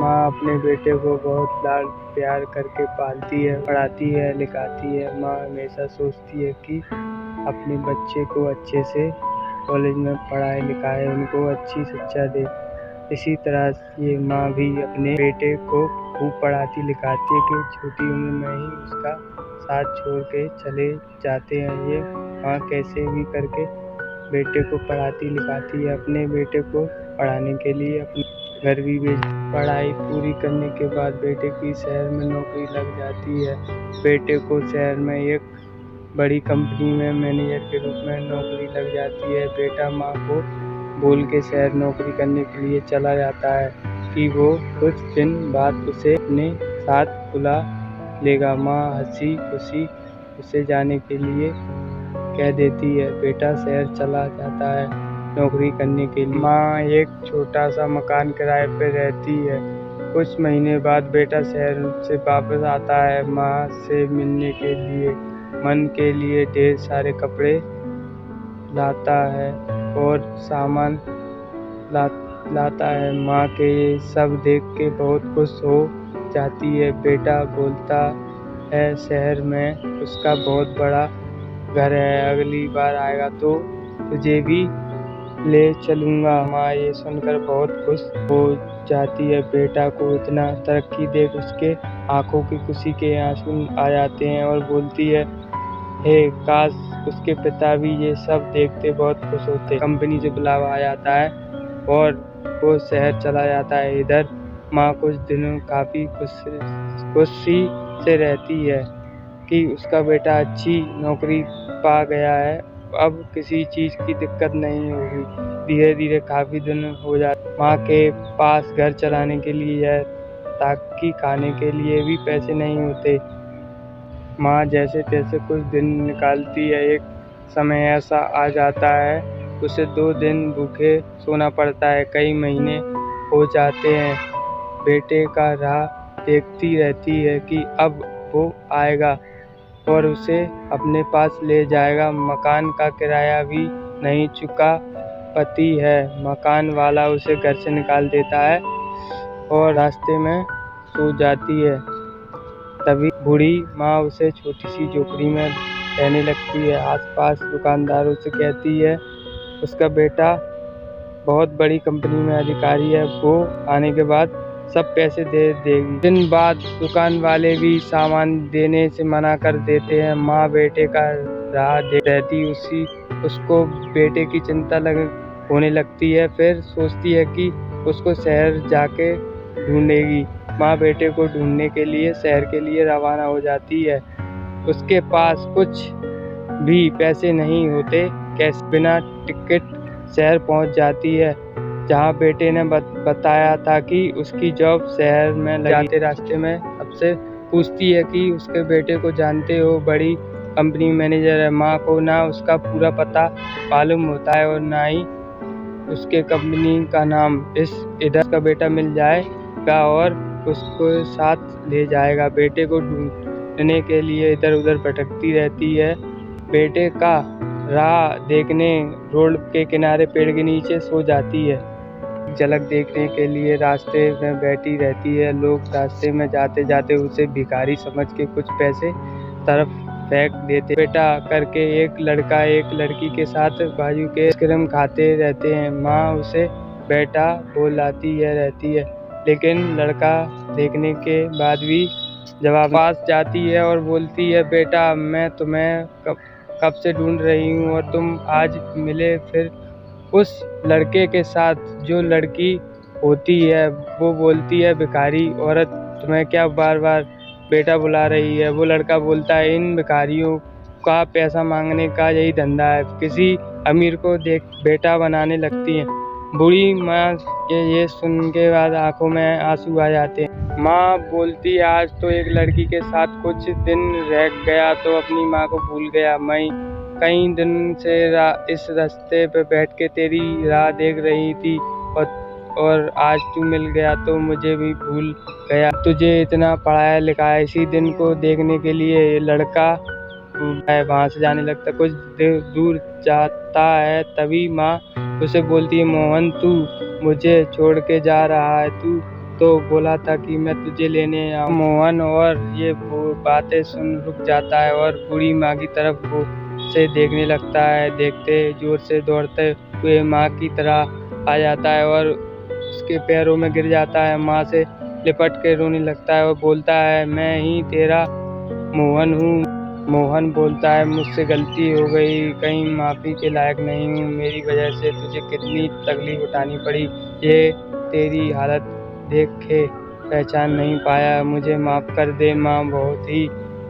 माँ अपने बेटे को बहुत लाड प्यार करके पालती है, पढ़ाती है, लिखाती है। माँ हमेशा सोचती है कि अपने बच्चे को अच्छे से कॉलेज में पढ़ाए लिखाए, उनको अच्छी शिक्षा दे। इसी तरह ये माँ भी अपने बेटे को खूब पढ़ाती लिखाती है कि छोटी उम्र में ही उसका साथ छोड़ के चले जाते हैं। ये माँ कैसे भी करके बेटे को पढ़ाती लिखाती है, अपने बेटे को पढ़ाने के लिए अपने घर भी भेज। पढ़ाई पूरी करने के बाद बेटे की शहर में नौकरी लग जाती है। बेटे को शहर में एक बड़ी कंपनी में मैनेजर के रूप में नौकरी लग जाती है। बेटा माँ को बोल के शहर नौकरी करने के लिए चला जाता है कि वो कुछ दिन बाद उसे अपने साथ बुला लेगा। माँ हंसी खुशी उसे जाने के लिए कह देती है। बेटा शहर चला जाता है नौकरी करने के लिए। माँ एक छोटा सा मकान किराए पे रहती है। कुछ महीने बाद बेटा शहर से वापस आता है माँ से मिलने के लिए। मन के लिए ढेर सारे कपड़े लाता है और सामान लाता है। माँ के ये सब देख के बहुत खुश हो जाती है। बेटा बोलता है शहर में उसका बहुत बड़ा घर है, अगली बार आएगा तो तुझे भी ले चलूँगा। माँ ये सुनकर बहुत खुश हो जाती है। बेटा को इतना तरक्की देख उसके आंखों की खुशी के आंसू आ जाते हैं और बोलती है काश उसके पिता भी ये सब देखते बहुत खुश होते। कंपनी से बुलावा आ जाता है और वो शहर चला जाता है। इधर माँ कुछ दिनों काफ़ी खुशी से रहती है कि उसका बेटा अच्छी नौकरी पा गया है, अब किसी चीज़ की दिक्कत नहीं होगी। धीरे धीरे काफ़ी दिन हो जाते। माँ के पास घर चलाने के लिए है ताकि खाने के लिए भी पैसे नहीं होते। माँ जैसे तैसे कुछ दिन निकालती है। एक समय ऐसा आ जाता है उसे 2 दिन भूखे सोना पड़ता है। कई महीने हो जाते हैं। बेटे का राह देखती रहती है कि अब वो आएगा और उसे अपने पास ले जाएगा। मकान का किराया भी नहीं चुका पाती है। मकान वाला उसे घर से निकाल देता है और रास्ते में सो जाती है। तभी बूढ़ी माँ उसे छोटी सी झोपड़ी में रहने लगती है। आसपास दुकानदारों से कहती है उसका बेटा बहुत बड़ी कंपनी में अधिकारी है, वो आने के बाद सब पैसे दे देगी। दिन बाद दुकान वाले भी सामान देने से मना कर देते हैं। माँ बेटे का राह देख रहती उसको बेटे की चिंता होने लगती है। फिर सोचती है कि उसको शहर जाके ढूंढेगी। माँ बेटे को ढूंढने के लिए शहर के लिए रवाना हो जाती है। उसके पास कुछ भी पैसे नहीं होते, कैसे बिना टिकट शहर पहुंच जाती है जहां बेटे ने बताया था कि उसकी जॉब शहर में लगी। जाते रास्ते में सबसे पूछती है कि उसके बेटे को जानते हो, बड़ी कंपनी मैनेजर है। माँ को ना उसका पूरा पता मालूम होता है और ना ही उसके कंपनी का नाम। इधर का बेटा मिल जाएगा और उसको साथ ले जाएगा। बेटे को ढूंढने के लिए इधर उधर भटकती रहती है। बेटे का राह देखने रोड के किनारे पेड़ के नीचे सो जाती है। झलक देखने के लिए रास्ते में बैठी रहती है। लोग रास्ते में जाते जाते उसे भिखारी समझ के कुछ पैसे तरफ फेंक देते। बेटा करके एक लड़का एक लड़की के साथ बाजू के आइसक्रीम खाते रहते हैं। माँ उसे बेटा बोलाती रहती है, लेकिन लड़का देखने के बाद भी जवाब पास जाती है और बोलती है बेटा मैं तुम्हें कब से ढूंढ रही हूँ और तुम आज मिले। फिर उस लड़के के साथ जो लड़की होती है वो बोलती है भिखारी औरत तुम्हें क्या बार बार बेटा बुला रही है। वो लड़का बोलता है इन भिखारियों का पैसा मांगने का यही धंधा है। किसी अमीर को देख बेटा बनाने लगती है। बूढ़ी माँ के ये सुन के बाद आंखों में आंसू आ जाते हैं। माँ बोलती है आज तो एक लड़की के साथ कुछ दिन रह गया तो अपनी माँ को भूल गया। मैं कई दिन से इस रास्ते पे बैठ के तेरी राह देख रही थी और आज तू मिल गया तो मुझे भी भूल गया। तुझे इतना पढ़ाया लिखाया इसी दिन को देखने के लिए। ये लड़का वहाँ से जाने लगता, कुछ दूर जाता है तभी माँ उसे बोलती है मोहन तू मुझे छोड़ के जा रहा है, तू तो बोला था कि मैं तुझे लेने आऊँ। मोहन और ये बातें सुन रुक जाता है और बूढ़ी माँ की तरफ वो से देखने लगता है। देखते जोर से दौड़ते हुए माँ की तरह आ जाता है और उसके पैरों में गिर जाता है। माँ से लिपट के रोने लगता है और बोलता है, मैं ही तेरा मोहन हूँ। मोहन बोलता है, मुझसे गलती हो गई, कहीं माफ़ी के लायक नहीं हूँ। मेरी वजह से तुझे कितनी तकलीफ उठानी पड़ी। ये तेरी हालत देख के पहचान नहीं पाया, मुझे माफ़ कर दे। माँ बहुत ही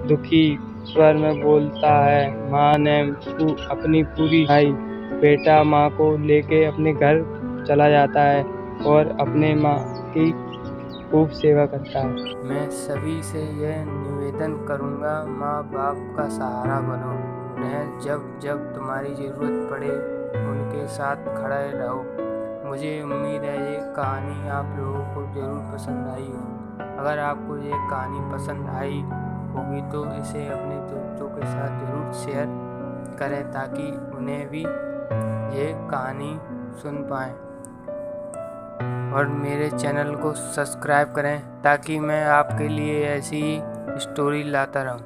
दुखी स्वर में बोलता है। माँ ने अपनी पूरी आई। बेटा माँ को लेके अपने घर चला जाता है और अपने माँ की खूब सेवा करता है। मैं सभी से यह निवेदन करूँगा, माँ बाप का सहारा बनो, उन्हें जब जब तुम्हारी ज़रूरत पड़े उनके साथ खड़े रहो। मुझे उम्मीद है ये कहानी आप लोगों को ज़रूर पसंद आई हो। अगर आपको ये कहानी पसंद आई होगी तो इसे अपने दोस्तों के साथ ज़रूर शेयर करें ताकि उन्हें भी ये कहानी सुन पाएँ। और मेरे चैनल को सब्सक्राइब करें ताकि मैं आपके लिए ऐसी ही स्टोरी लाता रहूं।